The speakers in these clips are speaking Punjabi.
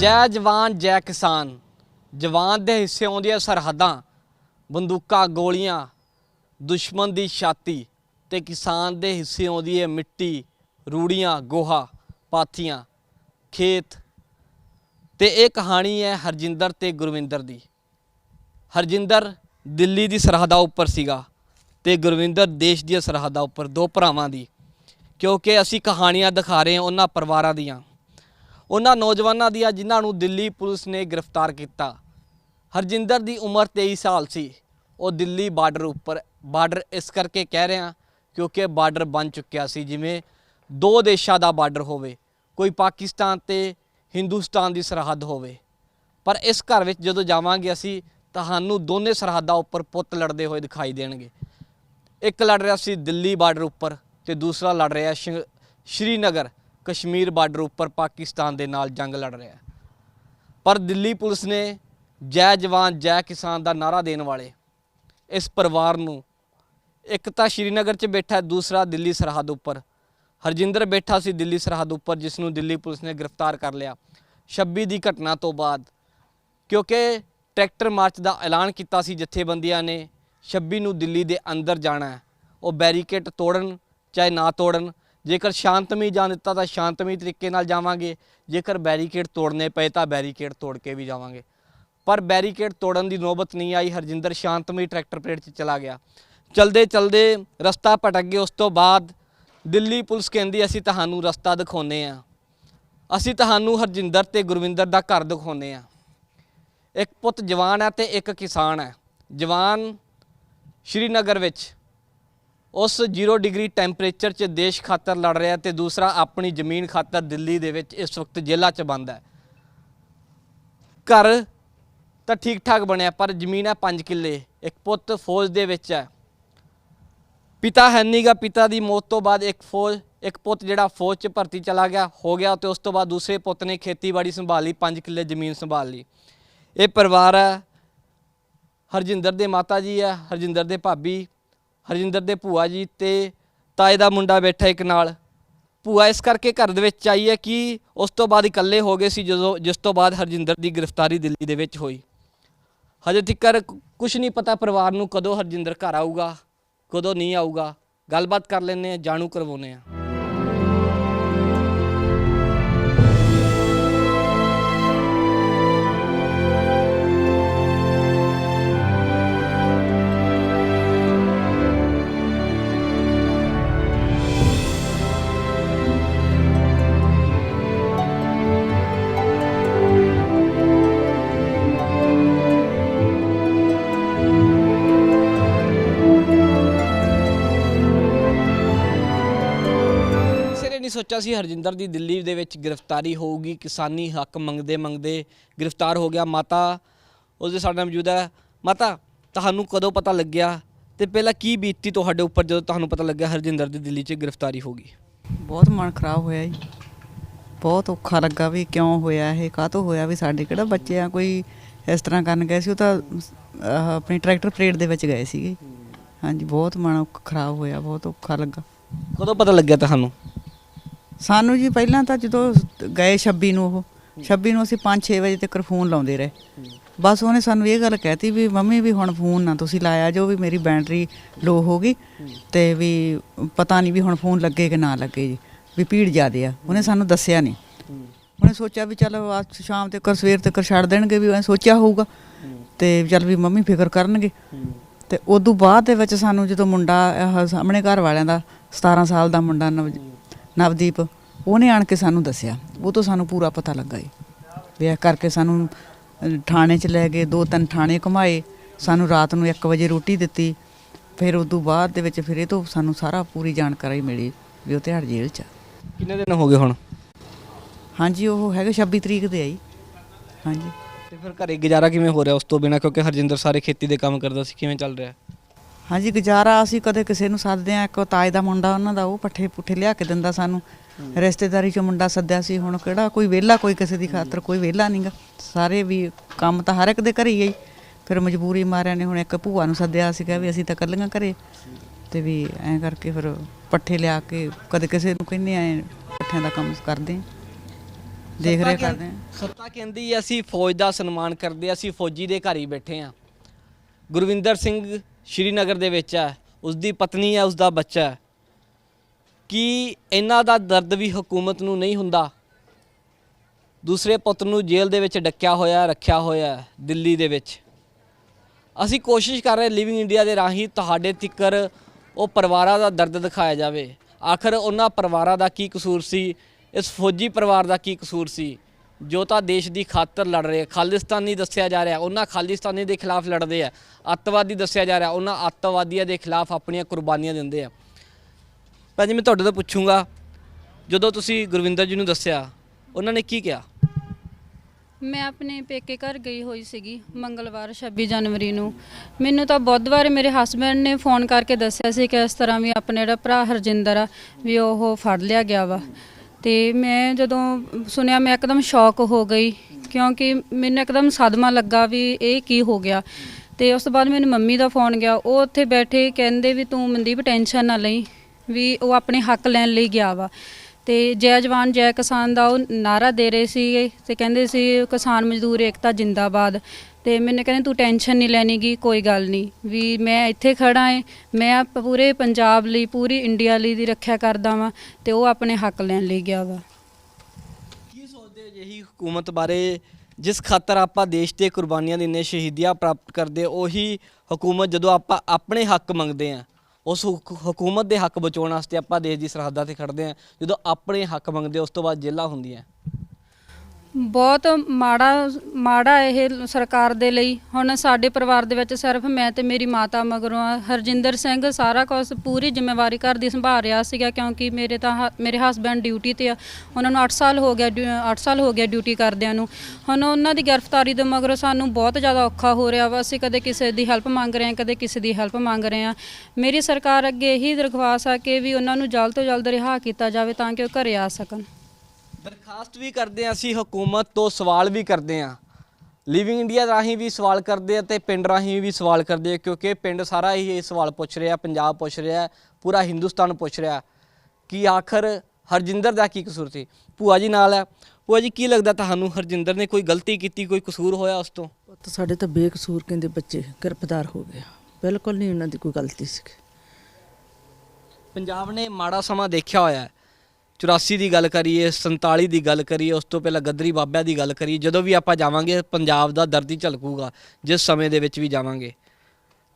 जै जवान जै किसान। जवान दे हिस्से आउंदियां सरहदां, बंदूकां गोलियां दुश्मन दी छाती, ते किसान दे हिस्से आउंदी है मिट्टी रूड़ियां गोहा पाथियां खेत। ते ये कहानी है हरजिंदर ते गुरविंदर दी। हरजिंदर दिल्ली दी सरहदा उपर सीगा ते गुरविंदर देश दी सरहदा उपर, दो भरावां दी। क्योंकि असी कहानियां दिखा रहे हैं उन्हां परिवारां दियां, उन्हां नौजवानों दियां जिन्हां नूं दिल्ली पुलिस ने गिरफ्तार किया। हरजिंदर की उम्र 23 साल सी। वो दिल्ली बार्डर उपर, बार्डर इस करके कह रहे हैं क्योंकि बार्डर बन चुकिया सी जिमें दो देशों का बार्डर होवे, कोई पाकिस्तान ते हिंदुस्तान की सरहद होवे। पर इस घर में जो जावांगे असी तहानू दोनों सरहदा उपर पुत लड़ते हुए दिखाई देणगे। एक लड़ रहा सी दिल्ली बार्डर उपर ते दूसरा लड़ रहा श्रीनगर कश्मीर बार्डर उपर पाकिस्तान के नाल जंग लड़ रहा है। पर दिल्ली पुलिस ने जै जवान जै किसान का नारा देने वाले इस परिवार नूं, एक तो श्रीनगर च बैठा, दूसरा दिल्ली सरहद उपर। हरजिंदर बैठा सी दिल्ली सरहद उपर, जिसनूं दिल्ली पुलिस ने गिरफ्तार कर लिया 26 की घटना तो बाद। क्योंकि ट्रैक्टर मार्च का ऐलान किया सी जथेबंदियां ने 26 नूं दिल्ली के अंदर जाना है। वो बैरीकेड तोड़न चाहे ना तोड़न, जेकर शांतमई जान दिता तो शांतमई तरीके नाल जावांगे, जेकर बैरीकेड तोड़ने पे तो बैरीकेड तोड़ के भी जावांगे। पर बैरीकेड तोड़न की नौबत नहीं आई। हरजिंदर शांतमई ट्रैक्टर परेड से चला गया। चलते चलते रस्ता भटक गए। उस तो बाद दिल्ली पुलिस कहती असी तहानू रस्ता दिखाने आ, असी तहानू हरजिंदर ते गुरविंदर का घर दिखाने आ। एक पुत जवान है तो एक किसान है। जवान श्रीनगर विच उस 0 डिग्री टैंपरेचर च देश खातर लड़ रहा है, तो दूसरा अपनी जमीन खातर दिल्ली दे विच इस वक्त जेलों च बंद है। घर तो ठीक ठाक बनया पर जमीन है 5 किले। एक पुत फौज दे विच है, पिता है नहीं गा। पिता की मौत तो बाद एक पुत जिहड़ा फौज च भर्ती चला गया हो गया, तो उस तो बाद दूसरे पुत ने खेतीबाड़ी संभाली, 5 किले जमीन संभाल ली। ये परिवार है हरजिंदर दे माता जी है, हरजिंदर दे भाभी, हरजिंदर दे भूआ जी ते ताए दा मुंडा बैठा एक नाल। भूआ इस करके घर दे विच आई है कि उस तो बाद इकल्ले हो गए सी जिस तो बाद हरजिंदर की गिरफ्तारी दिल्ली दे विच होई। हजे तक कुछ नहीं पता परिवार नूं कदों हरजिंदर घर आऊगा कदों नहीं आऊगा। गलबात कर लेने, जाणू करवाने। नहीं सोचा सी हरजिंदर की दिल्ली दे विच गिरफ्तारी होगी। किसानी हक मंगते मंगते गिरफ्तार हो गया। माता उसके साथ मौजूद है। माता तहानू कदों पता लग्या ते पहला की बीती तुहाडे उपर जो तहानू पता लग्या हरजिंदर की दिल्ली च गिरफ्तारी होगी? बहुत मन खराब होया जी, बहुत औखा लगा भी क्यों होया ये, काहतों होया भी। साडे किहड़ा बच्चे आ कोई इस तरह करन गए सी। वो तो अपनी ट्रैक्टर परेड दे विच गए सीगे। हाँ जी, बहुत मन खराब होया, बहुत औखा लगा। कदों पता लग्या तहानू? सानू जी पहलां तो जो गए 26 नूं, ਉਹ 26 ਨੂੰ ਅਸੀਂ 5-6 ਵਜੇ ਤੱਕ ਫੋਨ ਲਾਉਂਦੇ ਰਹੇ। ਬਸ ਉਹਨੇ ਸਾਨੂੰ ਇਹ ਗੱਲ ਕਹਿਤੀ ਵੀ ਮੰਮੀ ਵੀ ਹੁਣ ਫੋਨ ਨਾ ਤੁਸੀਂ ਲਾਇਆ ਜੋ, ਵੀ ਮੇਰੀ ਬੈਟਰੀ ਲੋ ਹੋ ਗਈ ਤੇ ਵੀ ਪਤਾ ਨਹੀਂ ਵੀ ਹੁਣ ਫੋਨ ਲੱਗੇ ਕਿ ਨਾ ਲੱਗੇ ਜੀ, ਵੀ ਭੀੜ ਜ਼ਿਆਦੇ ਆ। ਉਹਨੇ ਸਾਨੂੰ ਦੱਸਿਆ ਨਹੀਂ। ਉਹਨੇ ਸੋਚਿਆ ਵੀ ਚੱਲ ਅੱਜ ਸ਼ਾਮ ਤੱਕ ਸਵੇਰ ਤੱਕ ਛੱਡ ਦੇਣਗੇ, ਵੀ ਉਹਨੇ ਸੋਚਿਆ ਹੋਊਗਾ ਤੇ ਚੱਲ ਵੀ ਮੰਮੀ ਫਿਕਰ ਕਰਨਗੇ। ਤੇ ਉਦੋਂ ਬਾਅਦ ਦੇ ਵਿੱਚ ਸਾਨੂੰ ਜਦੋਂ ਮੁੰਡਾ ਸਾਹਮਣੇ ਘਰ ਵਾਲਿਆਂ ਦਾ 17 ਸਾਲ ਦਾ ਮੁੰਡਾ ਨਵਦੀਪ, ਉਹਨੇ ਆਣ ਕੇ ਸਾਨੂੰ ਦੱਸਿਆ। ਉਹ ਤੋਂ ਸਾਨੂੰ ਪੂਰਾ ਪਤਾ ਲੱਗਾ ਜੀ। ਵੀ ਇਹ ਕਰਕੇ ਸਾਨੂੰ ਥਾਣੇ 'ਚ ਲੈ ਗਏ, 2-3 ਥਾਣੇ ਘੁਮਾਏ। ਸਾਨੂੰ ਰਾਤ ਨੂੰ 1 ਵਜੇ ਰੋਟੀ ਦਿੱਤੀ। ਫਿਰ ਉਦੋਂ ਬਾਅਦ ਦੇ ਵਿੱਚ ਫਿਰ ਇਹ ਤੋਂ ਸਾਨੂੰ ਸਾਰਾ ਪੂਰੀ ਜਾਣਕਾਰੀ ਮਿਲੀ ਵੀ ਉਹ ਤਿਹਾੜ ਜੇਲ੍ਹ 'ਚ। ਕਿੰਨੇ ਦਿਨ ਹੋ ਗਏ ਹੁਣ? ਹਾਂਜੀ, ਉਹ ਹੈਗੇ 26 ਤਰੀਕ ਦੇ ਆ ਜੀ। ਹਾਂਜੀ। ਤੇ ਫਿਰ ਘਰੇ ਗੁਜ਼ਾਰਾ ਕਿਵੇਂ ਹੋ ਰਿਹਾ ਉਸ ਤੋਂ ਬਿਨਾਂ? ਕਿਉਂਕਿ ਹਰਜਿੰਦਰ ਸਾਰੇ ਖੇਤੀ ਦੇ ਕੰਮ ਕਰਦਾ ਸੀ, ਕਿਵੇਂ ਚੱਲ ਰਿਹਾ? ਹਾਂਜੀ, ਗੁਜ਼ਾਰਾ ਅਸੀਂ ਕਦੇ ਕਿਸੇ ਨੂੰ ਸੱਦਦੇ ਹਾਂ। ਇੱਕ ਤਾਏ ਦਾ ਮੁੰਡਾ ਉਹਨਾਂ ਦਾ, ਉਹ ਪੱਠੇ ਪੁੱਠੇ ਲਿਆ ਕੇ ਦਿੰਦਾ ਸਾਨੂੰ। ਰਿਸ਼ਤੇਦਾਰੀ 'ਚੋਂ ਮੁੰਡਾ ਸੱਦਿਆ ਸੀ। ਹੁਣ ਕਿਹੜਾ ਕੋਈ ਵਿਹਲਾ, ਕੋਈ ਕਿਸੇ ਦੀ ਖਾਤਰ ਕੋਈ ਵਿਹਲਾ ਨਹੀਂ ਗਾ। ਸਾਰੇ ਵੀ ਕੰਮ ਤਾਂ ਹਰ ਇੱਕ ਦੇ ਘਰ ਹੀ ਹੈ। ਫਿਰ ਮਜਬੂਰੀ ਮਾਰਿਆਂ ਨੇ ਹੁਣ ਇੱਕ ਭੂਆ ਨੂੰ ਸੱਦਿਆ ਸੀਗਾ ਵੀ ਅਸੀਂ ਤਾਂ ਇਕੱਲੀਆਂ ਘਰੇ, ਤੇ ਵੀ ਐਂ ਕਰਕੇ ਫਿਰ ਪੱਠੇ ਲਿਆ ਕੇ ਕਦੇ ਕਿਸੇ ਨੂੰ ਕਹਿੰਦੇ ਐਂ ਪੱਠਿਆਂ ਦਾ ਕੰਮ ਕਰਦੇ ਹਾਂ। ਦੇਖ ਰੇਖ ਕਰਦੇ ਹਾਂ। ਸੱਤਾ ਕਹਿੰਦੀ ਅਸੀਂ ਫੌਜ ਦਾ ਸਨਮਾਨ ਕਰਦੇ, ਅਸੀਂ ਫੌਜੀ ਦੇ ਘਰ ਹੀ ਬੈਠੇ ਹਾਂ। ਗੁਰਵਿੰਦਰ ਸਿੰਘ ਸ਼੍ਰੀਨਗਰ ਦੇ ਵਿੱਚ ਹੈ, ਉਸ ਦੀ ਪਤਨੀ ਹੈ, ਉਸ ਦਾ ਬੱਚਾ ਹੈ। ਕੀ ਇਹਨਾਂ ਦਾ ਦਰਦ ਵੀ ਹਕੂਮਤ ਨੂੰ ਨਹੀਂ ਹੁੰਦਾ? ਦੂਸਰੇ ਪੁੱਤ ਨੂੰ ਜੇਲ੍ਹ ਦੇ ਵਿੱਚ ਡੱਕਿਆ ਹੋਇਆ ਰੱਖਿਆ ਹੋਇਆ ਦਿੱਲੀ ਦੇ ਵਿੱਚ। ਅਸੀਂ ਕੋਸ਼ਿਸ਼ ਕਰ ਰਹੇ ਲਿਵਿੰਗ ਇੰਡੀਆ ਦੇ ਰਾਹੀਂ ਤੁਹਾਡੇ ਤੀਕਰ ਉਹ ਪਰਿਵਾਰਾਂ ਦਾ ਦਰਦ ਦਿਖਾਇਆ ਜਾਵੇ। ਆਖਰ ਉਹਨਾਂ ਪਰਿਵਾਰਾਂ ਦਾ ਕੀ ਕਸੂਰ ਸੀ, ਇਸ ਫੌਜੀ ਪਰਿਵਾਰ ਦਾ ਕੀ ਕਸੂਰ ਸੀ ਜੋ ਤਾਂ ਦੇਸ਼ ਦੀ ਖਾਤਰ ਲੜ ਰਹੇ। ਖਾਲਿਸਤਾਨੀ ਦੱਸਿਆ ਜਾ ਰਿਹਾ, ਉਹਨਾਂ ਖਾਲਿਸਤਾਨੀ ਦੇ ਖਿਲਾਫ ਲੜਦੇ ਆ। ਅੱਤਵਾਦੀ ਦੱਸਿਆ ਜਾ ਰਿਹਾ, ਉਹਨਾਂ ਅੱਤਵਾਦੀਆਂ ਦੇ ਖਿਲਾਫ ਆਪਣੀਆਂ ਕੁਰਬਾਨੀਆਂ ਦਿੰਦੇ ਆ। ਭੈਣ ਜੀ, ਮੈਂ ਤੁਹਾਡੇ ਤੋਂ ਪੁੱਛੂੰਗਾ, ਜਦੋਂ ਤੁਸੀਂ ਗੁਰਵਿੰਦਰ ਜੀ ਨੂੰ ਦੱਸਿਆ ਉਹਨਾਂ ਨੇ ਕੀ ਕਿਹਾ? ਮੈਂ ਆਪਣੇ ਪੇਕੇ ਘਰ ਗਈ ਹੋਈ ਸੀਗੀ ਮੰਗਲਵਾਰ 26 ਜਨਵਰੀ ਨੂੰ। ਮੈਨੂੰ ਤਾਂ ਬੁੱਧਵਾਰ ਮੇਰੇ ਹਸਬੈਂਡ ਨੇ ਫੋਨ ਕਰਕੇ ਦੱਸਿਆ ਸੀ ਕਿ ਇਸ ਤਰ੍ਹਾਂ ਵੀ ਆਪਣੇ ਜਿਹੜਾ ਭਰਾ ਹਰਜਿੰਦਰ ਆ ਵੀ ਉਹ ਫੜ ਲਿਆ ਗਿਆ ਵਾ। ਤੇ ਮੈਂ ਜਦੋਂ ਸੁਣਿਆ ਮੈਂ ਇੱਕਦਮ ਸ਼ੌਕ ਹੋ ਗਈ, ਕਿਉਂਕਿ ਮੈਨੂੰ ਇੱਕਦਮ ਸਦਮਾ ਲੱਗਾ ਵੀ ਇਹ ਕੀ ਹੋ ਗਿਆ। ਤੇ ਉਸ ਤੋਂ ਬਾਅਦ ਮੈਨੂੰ ਮੰਮੀ ਦਾ ਫੋਨ ਗਿਆ, ਉਹ ਉੱਥੇ ਬੈਠੇ ਕਹਿੰਦੇ ਵੀ ਤੂੰ ਮਨਦੀਪ ਟੈਨਸ਼ਨ ਨਾ ਲਈ, ਵੀ ਉਹ ਆਪਣੇ ਹੱਕ ਲੈਣ ਲਈ ਗਿਆ ਵਾ। ਤੇ ਜੈ ਜਵਾਨ ਜੈ ਕਿਸਾਨ ਦਾ ਉਹ ਨਾਰਾ ਦੇ ਰਹੇ ਸੀਗੇ ਤੇ ਕਹਿੰਦੇ ਸੀ ਕਿਸਾਨ ਮਜ਼ਦੂਰ ਏਕਤਾ ਜਿੰਦਾਬਾਦ। ਤੇ ਮੈਨੂੰ ਕਹਿੰਦੇ ਤੂੰ ਟੈਨਸ਼ਨ ਨਹੀਂ ਲੈਣੀ ਗੀ, ਕੋਈ ਗੱਲ ਨਹੀਂ, ਵੀ ਮੈਂ ਇੱਥੇ ਖੜਾ ਏ, ਮੈਂ ਪੂਰੇ ਪੰਜਾਬ ਲਈ ਪੂਰੀ ਇੰਡੀਆ ਲਈ ਦੀ ਰੱਖਿਆ ਕਰਦਾ ਵਾਂ। ਤੇ ਉਹ ਆਪਣੇ ਹੱਕ ਲੈਣ ਲਈ ਗਿਆ ਵਾ। ਕੀ ਸੋਚਦੇ ਹੋ ਜਿਹੀ ਹਕੂਮਤ ਬਾਰੇ ਜਿਸ ਖਾਤਰ ਆਪਾਂ ਦੇਸ਼ ਤੇ ਕੁਰਬਾਨੀਆਂ ਦਿੰਦੇ, ਸ਼ਹੀਦੀਆਂ ਪ੍ਰਾਪਤ ਕਰਦੇ, ਉਹੀ ਹਕੂਮਤ ਜਦੋਂ ਆਪਾਂ ਆਪਣੇ ਹੱਕ ਮੰਗਦੇ ਹਾਂ, ਉਸ ਹਕੂਮਤ ਦੇ ਹੱਕ ਬਚਾਉਣ ਵਾਸਤੇ ਆਪਾਂ ਦੇਸ਼ ਦੀ ਸਰਹੱਦਾਂ ਤੇ ਖੜਦੇ ਹਾਂ, ਜਦੋਂ ਆਪਣੇ ਹੱਕ ਮੰਗਦੇ ਉਸ ਤੋਂ ਬਾਅਦ ਜੇਲ੍ਹਾਂ ਹੁੰਦੀਆਂ। ਬਹੁਤ ਮਾੜਾ ਇਹ ਸਰਕਾਰ ਦੇ ਲਈ। ਹੁਣ ਸਾਡੇ ਪਰਿਵਾਰ ਦੇ ਵਿੱਚ ਸਿਰਫ ਮੈਂ ਤੇ ਮੇਰੀ ਮਾਤਾ ਮਗਰੋਂ ਆ। ਹਰਜਿੰਦਰ ਸਿੰਘ ਸਾਰਾ ਕੁਝ ਪੂਰੀ ਜ਼ਿੰਮੇਵਾਰੀ ਘਰ ਦੀ ਸੰਭਾਲ ਰਿਹਾ ਸੀਗਾ, ਕਿਉਂਕਿ ਮੇਰੇ ਹਸਬੈਂਡ ਡਿਊਟੀ ਤੇ ਆ। ਉਹਨਾਂ ਨੂੰ 8 ਸਾਲ ਹੋ ਗਿਆ ਡਿਊਟੀ ਕਰਦਿਆਂ ਨੂੰ। ਹੁਣ ਉਹਨਾਂ ਦੀ ਗ੍ਰਿਫਤਾਰੀ ਦੇ ਮਗਰੋਂ ਸਾਨੂੰ ਬਹੁਤ ਜ਼ਿਆਦਾ ਔਖਾ ਹੋ ਰਿਹਾ ਵਾ। ਅਸੀਂ ਕਦੇ ਕਿਸੇ ਦੀ ਹੈਲਪ ਮੰਗ ਰਹੇ ਹਾਂ, ਕਦੇ ਕਿਸੇ ਦੀ ਹੈਲਪ ਮੰਗ ਰਹੇ ਹਾਂ। ਮੇਰੀ ਸਰਕਾਰ ਅੱਗੇ ਇਹੀ ਦਰਖਾਸਤ ਆ ਕਿ ਵੀ ਉਹਨਾਂ ਨੂੰ ਜਲਦ ਤੋਂ ਜਲਦ ਰਿਹਾ ਕੀਤਾ ਜਾਵੇ ਤਾਂ ਕਿ ਉਹ ਘਰੇ ਆ ਸਕਣ। ਦਰਖਾਸਤ ਵੀ ਕਰਦੇ ਹਾਂ ਅਸੀਂ, ਹਕੂਮਤ ਤੋਂ ਸਵਾਲ ਵੀ ਕਰਦੇ ਹਾਂ। ਲਿਵਿੰਗ ਇੰਡੀਆ ਰਾਹੀਂ ਵੀ ਸਵਾਲ ਕਰਦੇ ਆ ਤੇ ਪਿੰਡ ਰਾਹੀਂ ਵੀ ਸਵਾਲ ਕਰਦੇ ਆ, ਕਿਉਂਕਿ ਪਿੰਡ ਸਾਰਾ ਹੀ ਇਹ ਸਵਾਲ ਪੁੱਛ ਰਿਹਾ, ਪੰਜਾਬ ਪੁੱਛ ਰਿਹਾ, ਪੂਰਾ ਹਿੰਦੁਸਤਾਨ ਪੁੱਛ ਰਿਹਾ ਕਿ ਆਖਰ ਹਰਜਿੰਦਰ ਦਾ ਕੀ ਕਸੂਰ ਸੀ। ਭੂਆ ਜੀ ਨਾਲ ਹੈ। ਭੂਆ ਜੀ, ਕੀ ਲੱਗਦਾ ਤੁਹਾਨੂੰ ਹਰਜਿੰਦਰ ਨੇ ਕੋਈ ਗਲਤੀ ਕੀਤੀ, ਕੋਈ ਕਸੂਰ ਹੋਇਆ ਉਸ ਤੋਂ? ਪੁੱਤ ਸਾਡੇ ਤਾਂ ਬੇਕਸੂਰ ਕਹਿੰਦੇ ਬੱਚੇ ਗ੍ਰਿਫਤਾਰ ਹੋ ਗਏ, ਬਿਲਕੁਲ ਨਹੀਂ ਉਹਨਾਂ ਦੀ ਕੋਈ ਗਲਤੀ ਸੀ। ਪੰਜਾਬ ਨੇ ਮਾੜਾ ਸਮਾਂ ਦੇਖਿਆ ਹੋਇਆ ਹੈ। 84 ਦੀ ਗੱਲ ਕਰੀਏ, 47 ਦੀ ਗੱਲ ਕਰੀਏ, ਉਸ ਤੋਂ ਪਹਿਲਾਂ ਗਦਰੀ ਬਾਬਿਆਂ ਦੀ ਗੱਲ ਕਰੀਏ, ਜਦੋਂ ਵੀ ਆਪਾਂ ਜਾਵਾਂਗੇ ਪੰਜਾਬ ਦਾ ਦਰਦ ਹੀ ਝਲਕੂਗਾ ਜਿਸ ਸਮੇਂ ਦੇ ਵਿੱਚ ਵੀ ਜਾਵਾਂਗੇ।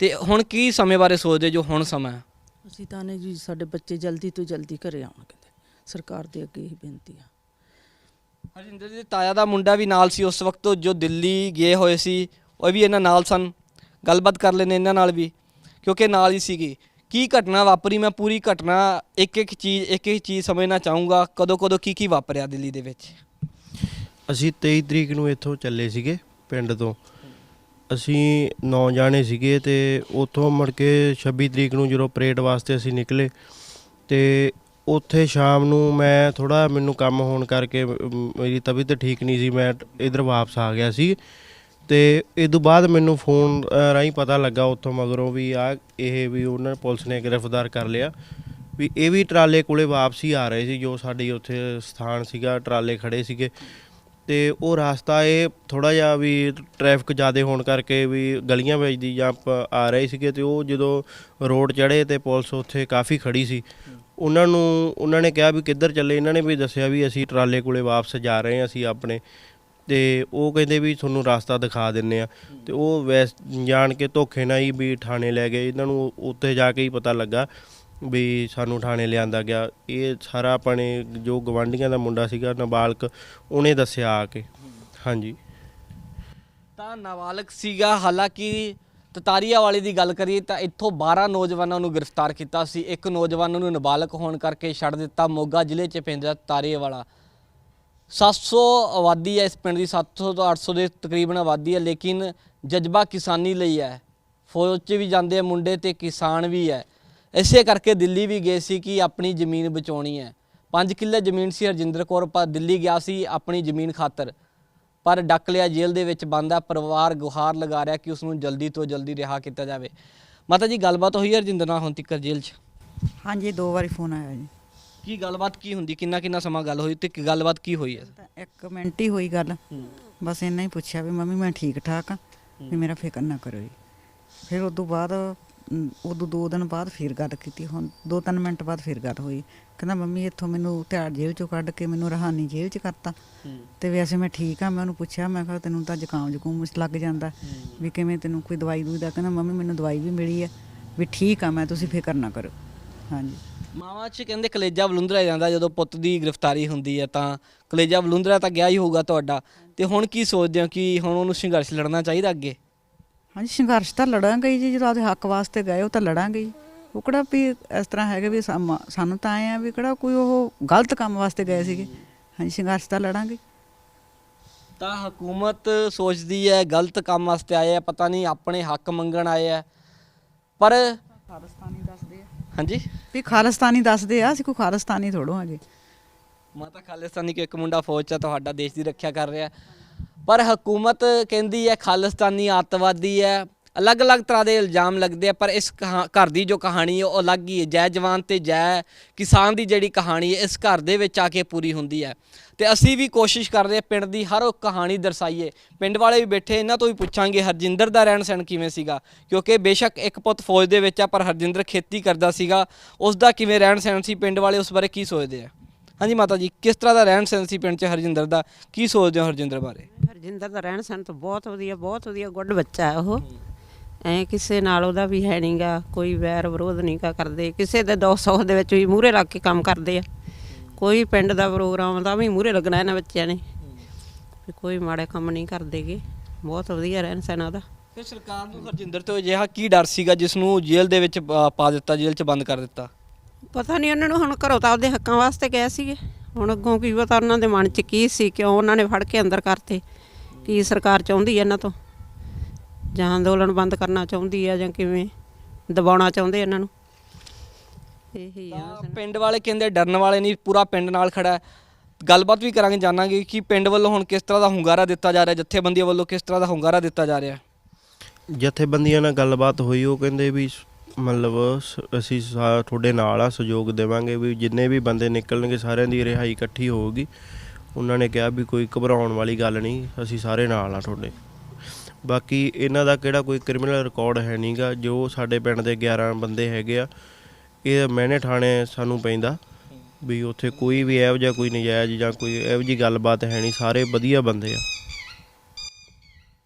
ਤੇ ਹੁਣ ਕੀ ਸਮੇਂ ਬਾਰੇ ਸੋਚਦੇ ਜੋ ਹੁਣ ਸਮਾਂ ਹੈ? ਅਸੀਂ ਤਾਂ ਨੇ ਜੀ ਸਾਡੇ ਬੱਚੇ ਜਲਦੀ ਤੋਂ ਜਲਦੀ ਘਰੇ ਆਉਣ, ਕਹਿੰਦੇ ਸਰਕਾਰ ਦੇ ਅੱਗੇ ਇਹੀ ਬੇਨਤੀ ਆ। ਹਰਜਿੰਦਰ ਦੇ ਤਾਇਆ ਦਾ ਮੁੰਡਾ ਵੀ ਨਾਲ ਸੀ ਉਸ ਵਕਤ ਜੋ ਦਿੱਲੀ ਗਏ ਹੋਏ ਸੀ, ਉਹ ਵੀ ਇਹਨਾਂ ਨਾਲ ਸਨ। ਗੱਲਬਾਤ ਕਰ ਲੈਂਦੇ ਇਹਨਾਂ ਨਾਲ ਵੀ, ਕਿਉਂਕਿ ਨਾਲ ਹੀ ਸੀਗੀ। ਕੀ ਘਟਨਾ ਵਾਪਰੀ, ਮੈਂ ਪੂਰੀ ਘਟਨਾ ਇੱਕ ਇੱਕ ਚੀਜ਼ ਸਮਝਣਾ ਚਾਹੂੰਗਾ। ਕਦੋਂ ਕੀ ਵਾਪਰਿਆ ਦਿੱਲੀ ਦੇ ਵਿੱਚ? ਅਸੀਂ 23 ਤਰੀਕ ਨੂੰ ਇੱਥੋਂ ਚੱਲੇ ਸੀਗੇ ਪਿੰਡ ਤੋਂ। ਅਸੀਂ 9 ਜਾਣੇ ਸੀਗੇ ਤੇ ਉੱਥੋਂ ਮੁੜ ਕੇ 26 ਤਰੀਕ ਨੂੰ ਜਦੋਂ ਪਰੇਡ ਵਾਸਤੇ ਅਸੀਂ ਨਿਕਲੇ ਤੇ ਉੱਥੇ ਸ਼ਾਮ ਨੂੰ ਮੈਂ ਥੋੜ੍ਹਾ ਮੈਨੂੰ ਕੰਮ ਹੋਣ ਕਰਕੇ ਮੇਰੀ ਤਬੀਅਤ ਠੀਕ ਨਹੀਂ ਸੀ, ਮੈਂ ਇੱਧਰ ਵਾਪਸ ਆ ਗਿਆ ਸੀ। ਤੇ ਇਹ ਤੋਂ ਬਾਅਦ ਮੈਨੂੰ ਫੋਨ ਰਾਹੀਂ ਪਤਾ ਲੱਗਾ ਉੱਥੋਂ ਮਗਰੋਂ ਵੀ ਇਹ ਵੀ ਉਹਨਾਂ ਪੁਲਿਸ ਨੇ ਗ੍ਰਿਫਤਾਰ ਕਰ ਲਿਆ, ਵੀ ਇਹ ਵੀ ਟਰਾਲੇ ਕੋਲੇ ਵਾਪਸੀ ਆ ਰਹੇ ਸੀ, ਜੋ ਸਾਡੀ ਉੱਥੇ ਸਥਾਨ ਸੀਗਾ ਟਰਾਲੇ ਖੜੇ ਸੀਗੇ। ਤੇ ਉਹ ਰਸਤਾ ਇਹ ਥੋੜ੍ਹਾ ਜਿਹਾ ਵੀ ਟ੍ਰੈਫਿਕ ਜ਼ਿਆਦਾ ਹੋਣ ਕਰਕੇ ਵੀ ਗਲੀਆਂ ਵਿੱਚ ਦੀ ਜਾਂ ਆ ਰਹੇ ਸੀਗੇ। ਤੇ ਉਹ ਜਦੋਂ ਰੋਡ ਚੜ੍ਹੇ ਤੇ ਪੁਲਿਸ ਉੱਥੇ ਕਾਫੀ ਖੜੀ ਸੀ। ਉਹਨਾਂ ਨੇ ਕਿਹਾ ਵੀ ਕਿੱਧਰ ਚੱਲੇ, ਇਹਨਾਂ ਨੇ ਵੀ ਦੱਸਿਆ ਵੀ ਅਸੀਂ ਟਰਾਲੇ ਕੋਲੇ ਵਾਪਸ ਜਾ ਰਹੇ ਹਾਂ ਅਸੀਂ ਆਪਣੇ। ਤੇ ਉਹ ਕਹਿੰਦੇ ਵੀ ਤੁਹਾਨੂੰ ਰਸਤਾ ਦਿਖਾ ਦਿੰਦੇ ਆ। ਤੇ ਉਹ ਜਾਣ ਕੇ ਧੋਖੇ ਨਾਲ ਹੀ ਵੀ ਥਾਣੇ ਲੈ ਗਏ। ਇਹਨਾਂ ਨੂੰ ਉੱਥੇ ਜਾ ਕੇ ਹੀ ਪਤਾ ਲੱਗਾ ਵੀ ਸਾਨੂੰ ਥਾਣੇ ਲਿਆਂਦਾ ਗਿਆ। ਇਹ ਸਾਰਾ ਆਪਣੇ ਜੋ ਗਵਾਂਢੀਆਂ ਦਾ ਮੁੰਡਾ ਸੀਗਾ ਨਾਬਾਲਗ, ਉਹਨੇ ਦੱਸਿਆ ਆ ਕੇ। ਹਾਂਜੀ, ਤਾਂ ਨਾਬਾਲਗ ਸੀਗਾ। ਹਾਲਾਂਕਿ ਤਤਾਰੀਆ ਵਾਲੇ ਦੀ ਗੱਲ ਕਰੀਏ ਤਾਂ ਇੱਥੋਂ 12 ਨੌਜਵਾਨਾਂ ਨੂੰ ਗ੍ਰਿਫਤਾਰ ਕੀਤਾ ਸੀ। ਇੱਕ ਨੌਜਵਾਨ ਨੂੰ ਨਾਬਾਲਗ ਹੋਣ ਕਰਕੇ ਛੱਡ ਦਿੱਤਾ। ਮੋਗਾ ਜ਼ਿਲ੍ਹੇ 'ਚ ਪੈਂਦਾ ਤਤਾਰੀਆ ਵਾਲਾ। 700 ਆਬਾਦੀ ਹੈ ਇਸ ਪਿੰਡ ਦੀ, 700 ਤੋਂ 800 ਦੇ ਤਕਰੀਬਨ ਆਬਾਦੀ ਹੈ। ਲੇਕਿਨ ਜਜ਼ਬਾ ਕਿਸਾਨੀ ਲਈ ਹੈ। ਫੌਜ 'ਚ ਵੀ ਜਾਂਦੇ ਆ ਮੁੰਡੇ ਤੇ ਕਿਸਾਨ ਵੀ ਹੈ। ਇਸੇ ਕਰਕੇ ਦਿੱਲੀ ਵੀ ਗਏ ਸੀ ਕਿ ਆਪਣੀ ਜ਼ਮੀਨ ਬਚਾਉਣੀ ਹੈ। 5 ਕਿੱਲੇ ਜ਼ਮੀਨ ਸੀ ਹਰਜਿੰਦਰ ਕੌਰ, ਪਰ ਦਿੱਲੀ ਗਿਆ ਸੀ ਆਪਣੀ ਜ਼ਮੀਨ ਖਾਤਰ, ਪਰ ਡੱਕ ਲਿਆ, ਜੇਲ੍ਹ ਦੇ ਵਿੱਚ ਬੰਦ ਹੈ। ਪਰਿਵਾਰ ਗੁਹਾਰ ਲਗਾ ਰਿਹਾ ਕਿ ਉਸ ਨੂੰ ਜਲਦੀ ਤੋਂ ਜਲਦੀ ਰਿਹਾ ਕੀਤਾ ਜਾਵੇ। ਮਾਤਾ ਜੀ, ਗੱਲਬਾਤ ਹੋਈ ਹਰਜਿੰਦਰ ਨਾਲ ਹੁਣ ਤੱਕ ਜੇਲ੍ਹ 'ਚ? ਹਾਂਜੀ, 2 ਵਾਰੀ ਫੋਨ ਆਇਆ ਜੀ। ਕੀ ਗੱਲਬਾਤ ਕੀ ਹੁੰਦੀ, ਕਿੰਨਾ ਕਿੰਨਾ ਸਮਾਂ ਗੱਲ ਹੋਈ ਤੇ ਕੀ ਗੱਲਬਾਤ ਕੀ ਹੋਈ ਹੈ? ਤਾਂ 1 ਮਿੰਟ ਹੀ ਹੋਈ ਗੱਲ, ਬਸ ਇੰਨਾ ਹੀ ਪੁੱਛਿਆ ਵੀ ਮੰਮੀ ਮੈਂ ਠੀਕ ਠਾਕ ਆ, ਵੀ ਮੇਰਾ ਫਿਕਰ ਨਾ ਕਰੋ ਜੀ। ਫਿਰ ਉਦੋਂ ਬਾਅਦ ਉਦੋਂ 2 ਦਿਨ ਬਾਅਦ ਫਿਰ ਗੱਲ ਕੀਤੀ, ਹੁਣ 2-3 ਮਿੰਟ ਬਾਅਦ ਫਿਰ ਗੱਲ ਹੋਈ। ਕਹਿੰਦਾ ਮੰਮੀ ਇੱਥੋਂ ਮੈਨੂੰ ਤਿਹਾੜ ਜੇਲ੍ਹ ਚੋਂ ਕੱਢ ਕੇ ਮੈਨੂੰ ਰਹਾਨੀ ਜੇਲ੍ਹ 'ਚ ਕਰਤਾ, ਤੇ ਵੈਸੇ ਮੈਂ ਠੀਕ ਆ। ਮੈਂ ਉਹਨੂੰ ਪੁੱਛਿਆ, ਮੈਂ ਕਿਹਾ ਤੈਨੂੰ ਤਾਂ ਜ਼ੁਕਾਮ ਲੱਗ ਜਾਂਦਾ, ਵੀ ਕਿਵੇਂ ਤੈਨੂੰ ਕੋਈ ਦਵਾਈ ਦੂਈ ਦਾ? ਕਹਿੰਦਾ ਮੰਮੀ ਮੈਨੂੰ ਦਵਾਈ ਵੀ ਮਿਲੀ ਹੈ, ਵੀ ਠੀਕ ਆ ਮੈਂ, ਤੁਸੀਂ ਫਿਕਰ ਨਾ ਕਰੋ। ਹਾਂਜੀ। ਮਾਵਾਂ 'ਚ ਕਹਿੰਦੇ ਕਲੇਜਾ ਵਲੁੰਦਰਿਆ ਜਾਂਦਾ ਜਦੋਂ ਪੁੱਤ ਦੀ ਗ੍ਰਿਫਤਾਰੀ ਹੁੰਦੀ ਹੈ, ਤਾਂ ਕਲੇਜਾ ਵਲੁੰਦਰਿਆ ਤਾਂ ਗਿਆ ਹੀ ਹੋਊਗਾ ਤੁਹਾਡਾ। ਤੇ ਹੁਣ ਕੀ ਸੋਚਦੇ ਹੋ ਕਿ ਹੁਣ ਉਹਨੂੰ ਸੰਘਰਸ਼ ਲੜਨਾ ਚਾਹੀਦਾ ਅੱਗੇ? ਹਾਂਜੀ, ਸੰਘਰਸ਼ ਤਾਂ ਲੜਾਂਗੇ ਹੀ ਜੀ, ਜਦੋਂ ਆਪਦੇ ਹੱਕ ਵਾਸਤੇ ਗਏ ਉਹ ਤਾਂ ਲੜਾਂਗੇ ਹੀ। ਉਹ ਕਿਹੜਾ ਵੀ ਇਸ ਤਰ੍ਹਾਂ ਹੈਗਾ ਵੀ ਸਾਨੂੰ ਤਾਂ ਆਏ ਆ ਵੀ ਕਿਹੜਾ ਕੋਈ ਉਹ ਗਲਤ ਕੰਮ ਵਾਸਤੇ ਗਏ ਸੀਗੇ। ਹਾਂਜੀ, ਸੰਘਰਸ਼ ਤਾਂ ਲੜਾਂਗੇ। ਤਾਂ ਹਕੂਮਤ ਸੋਚਦੀ ਹੈ ਗਲਤ ਕੰਮ ਵਾਸਤੇ ਆਏ ਆ, ਪਤਾ ਨਹੀਂ ਆਪਣੇ ਹੱਕ ਮੰਗਣ ਆਏ ਆ, ਪਰ ਖਾਲਿਸਤਾਨੀ ਦੱਸਦੇ ਆ ਹਾਂਜੀ ਵੀ ਖਾਲਿਸਤਾਨੀ ਦੱਸਦੇ ਆ, ਅਸੀਂ ਕੋਈ ਖਾਲਿਸਤਾਨੀ ਥੋੜੋ ਹੈਗੇ। ਮਾਤਾ ਖਾਲਿਸਤਾਨੀ ਕਿ ਇੱਕ ਮੁੰਡਾ ਫੌਜ 'ਚ ਆ, ਤੁਹਾਡਾ ਦੇਸ਼ ਦੀ ਰੱਖਿਆ ਕਰ ਰਿਹਾ, ਪਰ ਹਕੂਮਤ ਕਹਿੰਦੀ ਹੈ ਖਾਲਿਸਤਾਨੀ ਅੱਤਵਾਦੀ ਹੈ। ਅਲੱਗ-ਅਲੱਗ ਤਰ੍ਹਾਂ ਦੇ ਇਲਜ਼ਾਮ ਲੱਗਦੇ ਆ, ਪਰ ਇਸ ਘਰ ਦੀ ਜੋ ਕਹਾਣੀ ਹੈ ਉਹ ਅਲੱਗ ਹੀ ਹੈ। ਜੈ ਜਵਾਨ ਤੇ ਜੈ ਕਿਸਾਨ ਦੀ ਜਿਹੜੀ ਕਹਾਣੀ ਹੈ ਇਸ ਘਰ ਦੇ ਵਿੱਚ ਆ ਕੇ ਪੂਰੀ ਹੁੰਦੀ ਹੈ। ਤੇ ਅਸੀਂ ਵੀ ਕੋਸ਼ਿਸ਼ ਕਰਦੇ ਹਾਂ ਪਿੰਡ ਦੀ ਹਰ ਉਹ ਕਹਾਣੀ ਦਰਸਾਈਏ। ਪਿੰਡ ਵਾਲੇ ਵੀ ਬੈਠੇ, ਇਹਨਾਂ ਤੋਂ ਵੀ ਪੁੱਛਾਂਗੇ ਹਰਜਿੰਦਰ ਦਾ ਰਹਿਣ ਸਹਿਣ ਕਿਵੇਂ ਸੀਗਾ, ਕਿਉਂਕਿ ਬੇਸ਼ੱਕ ਇੱਕ ਪੁੱਤ ਫੌਜ ਦੇ ਵਿੱਚ ਆ, ਪਰ ਹਰਜਿੰਦਰ ਖੇਤੀ ਕਰਦਾ ਸੀਗਾ। ਉਸ ਦਾ ਕਿਵੇਂ ਰਹਿਣ ਸਹਿਣ ਸੀ, ਪਿੰਡ ਵਾਲੇ ਉਸ ਬਾਰੇ ਕੀ ਸੋਚਦੇ ਆ? ਹਾਂਜੀ ਮਾਤਾ ਜੀ, ਕਿਸ ਤਰ੍ਹਾਂ ਦਾ ਰਹਿਣ ਸਹਿਣ ਸੀ ਪਿੰਡ 'ਚ ਹਰਜਿੰਦਰ ਦਾ, ਕੀ ਸੋਚਦੇ ਹੋ ਹਰਜਿੰਦਰ ਬਾਰੇ? ਹਰਜਿੰਦਰ ਦਾ ਰਹਿਣ ਸਹਿਣ ਤਾਂ ਬਹੁਤ ਵਧੀਆ ਗੁੱਡ ਬੱਚਾ ਹੈ ਉਹ। ਐ ਕਿਸੇ ਨਾਲ ਉਹਦਾ ਵੀ ਹੈ ਨਹੀਂਗਾ, ਕੋਈ ਵੈਰ ਵਿਰੋਧ ਨਹੀਂ ਕਰਦੇ, ਕਿਸੇ ਦੇ ਦੁੱਖ ਸੁੱਖ ਦੇ ਵਿੱਚ ਵੀ ਮੂਹਰੇ ਲੱਗ ਕੇ ਕੰਮ ਕਰਦੇ ਆ। ਕੋਈ ਪਿੰਡ ਦਾ ਪ੍ਰੋਗਰਾਮ ਦਾ ਵੀ ਮੂਹਰੇ ਲੱਗਣਾ ਇਹਨਾਂ ਬੱਚਿਆਂ ਨੇ, ਵੀ ਕੋਈ ਮਾੜੇ ਕੰਮ ਨਹੀਂ ਕਰਦੇਗੇ। ਬਹੁਤ ਵਧੀਆ ਰਹਿਣ ਸਹਿਣ ਉਹਦਾ। ਫਿਰ ਸਰਕਾਰ ਨੂੰ ਹਰਜਿੰਦਰ ਤੋਂ ਅਜਿਹਾ ਕੀ ਡਰ ਸੀਗਾ ਜਿਸ ਨੂੰ ਜੇਲ੍ਹ ਦੇ ਵਿੱਚ ਪਾ ਦਿੱਤਾ, ਜੇਲ੍ਹ 'ਚ ਬੰਦ ਕਰ ਦਿੱਤਾ? ਪਤਾ ਨਹੀਂ ਉਹਨਾਂ ਨੂੰ, ਹੁਣ ਘਰੋਂ ਤਾਂ ਆਪਦੇ ਹੱਕਾਂ ਵਾਸਤੇ ਗਏ ਸੀਗੇ, ਹੁਣ ਅੱਗੋਂ ਕੀ ਪਤਾ ਉਹਨਾਂ ਦੇ ਮਨ 'ਚ ਕੀ ਸੀ, ਕਿਉਂ ਉਹਨਾਂ ਨੇ ਫੜ ਕੇ ਅੰਦਰ ਕਰਤੇ। ਕੀ ਸਰਕਾਰ ਚਾਹੁੰਦੀ ਹੈ ਇਹਨਾਂ ਤੋਂ, ਜਾਂ ਅੰਦੋਲਨ ਬੰਦ ਕਰਨਾ ਚਾਹੁੰਦੀ ਹੈ, ਜਾਂ ਕਿਵੇਂ ਦਬਾਉਣਾ ਚਾਹੁੰਦੇ ਇਹਨਾਂ ਨੂੰ? ਇਹੀ ਆ। ਪਿੰਡ ਵਾਲੇ ਕਹਿੰਦੇ ਡਰਨ ਵਾਲੇ ਨਹੀਂ, ਪੂਰਾ ਪਿੰਡ ਨਾਲ ਖੜਾ ਹੈ। ਗੱਲਬਾਤ ਵੀ ਕਰਾਂਗੇ, ਜਾਣਾਂਗੇ ਕਿ ਪਿੰਡ ਵੱਲੋਂ ਹੁਣ ਕਿਸ ਤਰ੍ਹਾਂ ਦਾ ਹੁੰਗਾਰਾ ਦਿੱਤਾ ਜਾ ਰਿਹਾ, ਜਥੇਬੰਦੀਆਂ ਵੱਲੋਂ ਕਿਸ ਤਰ੍ਹਾਂ ਦਾ ਹੁੰਗਾਰਾ ਦਿੱਤਾ ਜਾ ਰਿਹਾ। ਜਥੇਬੰਦੀਆਂ ਨਾਲ ਗੱਲਬਾਤ ਹੋਈ, ਉਹ ਕਹਿੰਦੇ ਵੀ ਮਤਲਬ ਅਸੀਂ ਤੁਹਾਡੇ ਨਾਲ ਆ, ਸਹਿਯੋਗ ਦੇਵਾਂਗੇ, ਵੀ ਜਿੰਨੇ ਵੀ ਬੰਦੇ ਨਿਕਲਣਗੇ ਸਾਰਿਆਂ ਦੀ ਰਿਹਾਈ ਇਕੱਠੀ ਹੋਊਗੀ। ਉਹਨਾਂ ਨੇ ਕਿਹਾ ਵੀ ਕੋਈ ਘਬਰਾਉਣ ਵਾਲੀ ਗੱਲ ਨਹੀਂ, ਅਸੀਂ ਸਾਰੇ ਨਾਲ ਆ ਤੁਹਾਡੇ। ਬਾਕੀ ਇਹਨਾਂ ਦਾ ਕਿਹੜਾ ਕੋਈ ਕ੍ਰਿਮੀਨਲ ਰਿਕਾਰਡ ਹੈ ਨਹੀਂਗਾ। ਜੋ ਸਾਡੇ ਪਿੰਡ ਦੇ 11 ਬੰਦੇ ਹੈਗੇ ਆ, ਇਹ ਮਹਿਣੇ ਥਾਣੇ ਸਾਨੂੰ ਪੈਂਦਾ, ਵੀ ਉੱਥੇ ਕੋਈ ਵੀ ਇਹੋ ਜਿਹਾ ਕੋਈ ਨਜਾਇਜ਼ ਜਾਂ ਕੋਈ ਇਹੋ ਜਿਹੀ ਗੱਲਬਾਤ ਹੈ ਨਹੀਂ, ਸਾਰੇ ਵਧੀਆ ਬੰਦੇ ਆ।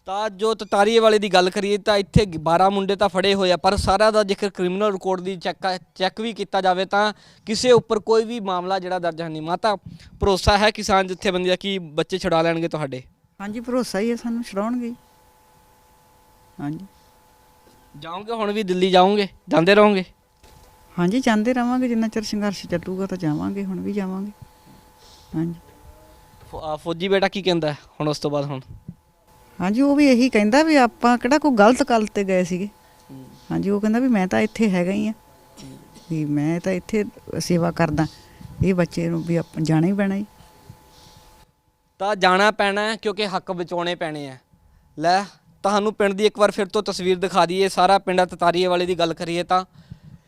ਤਾਂ ਜੋ ਤਤਾਰੀਏ ਵਾਲੇ ਦੀ ਗੱਲ ਕਰੀਏ ਤਾਂ ਇੱਥੇ 12 ਮੁੰਡੇ ਤਾਂ ਫੜੇ ਹੋਏ ਆ, ਪਰ ਸਾਰਿਆਂ ਦਾ ਜੇਕਰ ਕ੍ਰਿਮੀਨਲ ਰਿਕਾਰਡ ਦੀ ਚੈੱਕ ਵੀ ਕੀਤਾ ਜਾਵੇ ਤਾਂ ਕਿਸੇ ਉੱਪਰ ਕੋਈ ਵੀ ਮਾਮਲਾ ਜਿਹੜਾ ਦਰਜ ਨਹੀਂ। ਮਾਤਾ, ਭਰੋਸਾ ਹੈ ਕਿਸਾਨ ਜਥੇਬੰਦੀ ਦਾ ਕਿ ਬੱਚੇ ਛੁਡਾ ਲੈਣਗੇ ਤੁਹਾਡੇ? ਹਾਂਜੀ, ਭਰੋਸਾ ਹੀ ਹੈ ਸਾਨੂੰ, ਛਡਾਉਣਗੇ। ਹਾਂਜੀ। ਜਾਓਗੇ ਹੁਣ ਵੀ ਦਿੱਲੀ ਜਾਓਗੇ, ਜਾਂਦੇ ਰਹੋਗੇ? ਹਾਂਜੀ, ਜਾਂਦੇ ਰਵਾਂਗੇ, ਜਿੰਨਾ ਚਿਰ ਸੰਘਰਸ਼ ਚੱਲੂਗਾ ਤਾਂ ਜਾਵਾਂਗੇ, ਹੁਣ ਵੀ ਜਾਵਾਂਗੇ। ਹਾਂਜੀ। ਫੌਜੀ ਬੇਟਾ ਕੀ ਕਹਿੰਦਾ ਹੁਣ ਉਸ ਤੋਂ ਬਾਅਦ? ਹੁਣ ਹਾਂਜੀ, ਉਹ ਵੀ ਇਹੀ ਕਹਿੰਦਾ ਵੀ ਆਪਾਂ ਕਿਹੜਾ ਕੋਈ ਗਲਤ ਗੱਲ 'ਤੇ ਗਏ ਸੀਗੇ। ਹਾਂਜੀ, ਉਹ ਕਹਿੰਦਾ ਵੀ ਮੈਂ ਤਾਂ ਇੱਥੇ ਹੈਗਾ ਹੀ ਆ, ਵੀ ਮੈਂ ਤਾਂ ਇੱਥੇ ਸੇਵਾ ਕਰਦਾ, ਇਹ ਬੱਚੇ ਨੂੰ ਵੀ ਆਪਾਂ ਜਾਣਾ ਹੀ ਪੈਣਾ ਜੀ। ਤਾਂ ਜਾਣਾ ਪੈਣਾ ਕਿਉਂਕਿ ਹੱਕ ਬਚਾਉਣੇ ਪੈਣੇ ਆ। ਲੈ ਤੁਹਾਨੂੰ ਪਿੰਡ ਦੀ ਇੱਕ ਵਾਰ ਫਿਰ ਤੋਂ ਤਸਵੀਰ ਦਿਖਾ ਦਈਏ। ਸਾਰਾ ਪਿੰਡ ਤਤਾਰੀਏ ਵਾਲੇ ਦੀ ਗੱਲ ਕਰੀਏ ਤਾਂ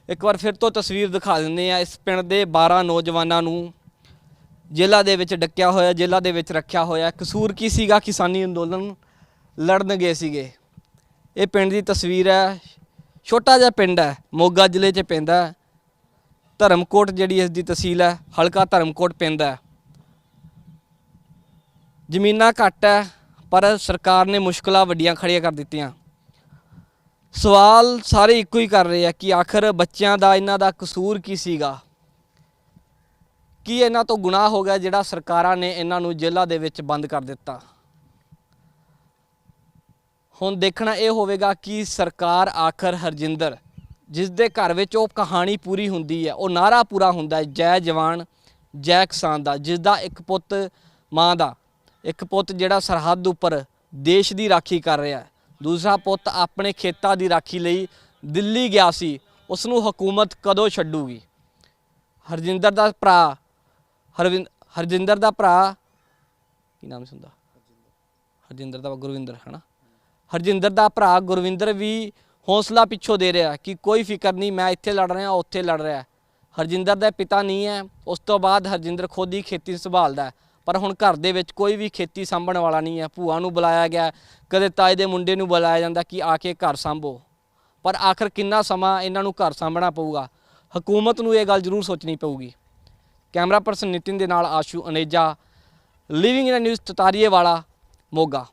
ਇੱਕ ਵਾਰ ਫਿਰ ਤੋਂ ਤਸਵੀਰ ਦਿਖਾ ਦਿੰਦੇ ਆ। ਇਸ ਪਿੰਡ ਦੇ 12 ਨੌਜਵਾਨਾਂ ਨੂੰ ਜੇਲ੍ਹਾਂ ਦੇ ਵਿੱਚ ਡੱਕਿਆ ਹੋਇਆ, ਜੇਲ੍ਹਾਂ ਦੇ ਵਿੱਚ ਰੱਖਿਆ ਹੋਇਆ। ਕਸੂਰ ਕੀ ਸੀਗਾ? ਕਿਸਾਨੀ ਅੰਦੋਲਨ ਲੜਨ ਗਏ ਸੀਗੇ। ਇਹ ਪਿੰਡ ਦੀ ਤਸਵੀਰ ਹੈ। ਛੋਟਾ ਜਿਹਾ ਪਿੰਡ ਹੈ, ਮੋਗਾ ਜ਼ਿਲ੍ਹੇ 'ਚ ਪੈਂਦਾ। ਧਰਮਕੋਟ ਜਿਹੜੀ ਇਸ ਦੀ ਤਹਿਸੀਲ ਹੈ, ਹਲਕਾ ਧਰਮਕੋਟ ਪੈਂਦਾ। ਜ਼ਮੀਨਾਂ ਘੱਟ ਹੈ, ਪਰ ਸਰਕਾਰ ਨੇ ਮੁਸ਼ਕਲਾਂ ਵੱਡੀਆਂ ਖੜੀਆਂ ਕਰ ਦਿੱਤੀਆਂ। ਸਵਾਲ ਸਾਰੇ ਇੱਕੋ ਹੀ ਕਰ ਰਹੇ ਆ ਕਿ ਆਖਰ ਬੱਚਿਆਂ ਦਾ ਇਹਨਾਂ ਦਾ ਕਸੂਰ ਕੀ ਸੀਗਾ? ਕੀ ਇਹਨਾਂ ਤੋਂ ਗੁਨਾਹ ਹੋ ਗਿਆ ਜਿਹੜਾ ਸਰਕਾਰਾਂ ਨੇ ਇਹਨਾਂ ਨੂੰ ਜੇਲ੍ਹਾਂ ਦੇ ਵਿੱਚ ਬੰਦ ਕਰ ਦਿੱਤਾ? ਹੁਣ ਦੇਖਣਾ ਇਹ ਹੋਵੇਗਾ ਕਿ ਸਰਕਾਰ ਆਖਰ ਹਰਜਿੰਦਰ, ਜਿਸ ਦੇ ਘਰ ਵਿੱਚ ਉਹ ਕਹਾਣੀ ਪੂਰੀ ਹੁੰਦੀ ਹੈ, ਉਹ ਨਾਅਰਾ ਪੂਰਾ ਹੁੰਦਾ ਹੈ ਜੈ ਜਵਾਨ ਜੈ ਕਿਸਾਨ ਦਾ, ਜਿਸ ਦਾ ਇੱਕ ਪੁੱਤ ਮਾਂ ਦਾ, ਇੱਕ ਪੁੱਤ ਜਿਹੜਾ ਸਰਹੱਦ ਉੱਪਰ ਦੇਸ਼ ਦੀ ਰਾਖੀ ਕਰ ਰਿਹਾ, ਦੂਸਰਾ ਪੁੱਤ ਆਪਣੇ ਖੇਤਾਂ ਦੀ ਰਾਖੀ ਲਈ ਦਿੱਲੀ ਗਿਆ ਸੀ, ਉਸ ਨੂੰ ਹਕੂਮਤ ਕਦੋਂ ਛੱਡੂਗੀ? ਹਰਜਿੰਦਰ ਦਾ ਭਰਾ ਹਰਜਿੰਦਰ ਦਾ ਭਰਾ ਕੀ ਨਾਮ ਸੀ ਹੁੰਦਾ? ਹਰਜਿੰਦਰ ਦਾ ਗੁਰਵਿੰਦਰ, ਹੈ ਨਾ? ਹਰਜਿੰਦਰ ਦਾ ਭਰਾ ਗੁਰਵਿੰਦਰ ਵੀ ਹੌਸਲਾ ਪਿੱਛੋਂ ਦੇ ਰਿਹਾ ਕਿ ਕੋਈ ਫਿਕਰ ਨਹੀਂ, ਮੈਂ ਇੱਥੇ ਲੜ ਰਿਹਾ, ਉੱਥੇ ਲੜ ਰਿਹਾ। ਹਰਜਿੰਦਰ ਦਾ ਪਿਤਾ ਨਹੀਂ ਹੈ, ਉਸ ਤੋਂ ਬਾਅਦ ਹਰਜਿੰਦਰ ਖੁਦ ਹੀ ਖੇਤੀ ਸੰਭਾਲਦਾ ਹੈ। ਪਰ ਹੁਣ ਘਰ ਦੇ ਵਿੱਚ ਕੋਈ ਵੀ ਖੇਤੀ ਸਾਂਭਣ ਵਾਲਾ ਨਹੀਂ ਹੈ। ਭੂਆ ਨੂੰ ਬੁਲਾਇਆ ਗਿਆ, ਕਦੇ ਤਾਏ ਦੇ ਮੁੰਡੇ ਨੂੰ ਬੁਲਾਇਆ ਜਾਂਦਾ ਕਿ ਆ ਕੇ ਘਰ ਸਾਂਭੋ, ਪਰ ਆਖਰ ਕਿੰਨਾ ਸਮਾਂ ਇਹਨਾਂ ਨੂੰ ਘਰ ਸਾਂਭਣਾ ਪਊਗਾ। ਹਕੂਮਤ ਨੂੰ ਇਹ ਗੱਲ ਜ਼ਰੂਰ ਸੋਚਣੀ ਪਊਗੀ। ਕੈਮਰਾ ਪਰਸਨ ਨਿਤਿਨ ਦੇ ਨਾਲ Ashu Aneja, living in news, Tatariewala, Moga.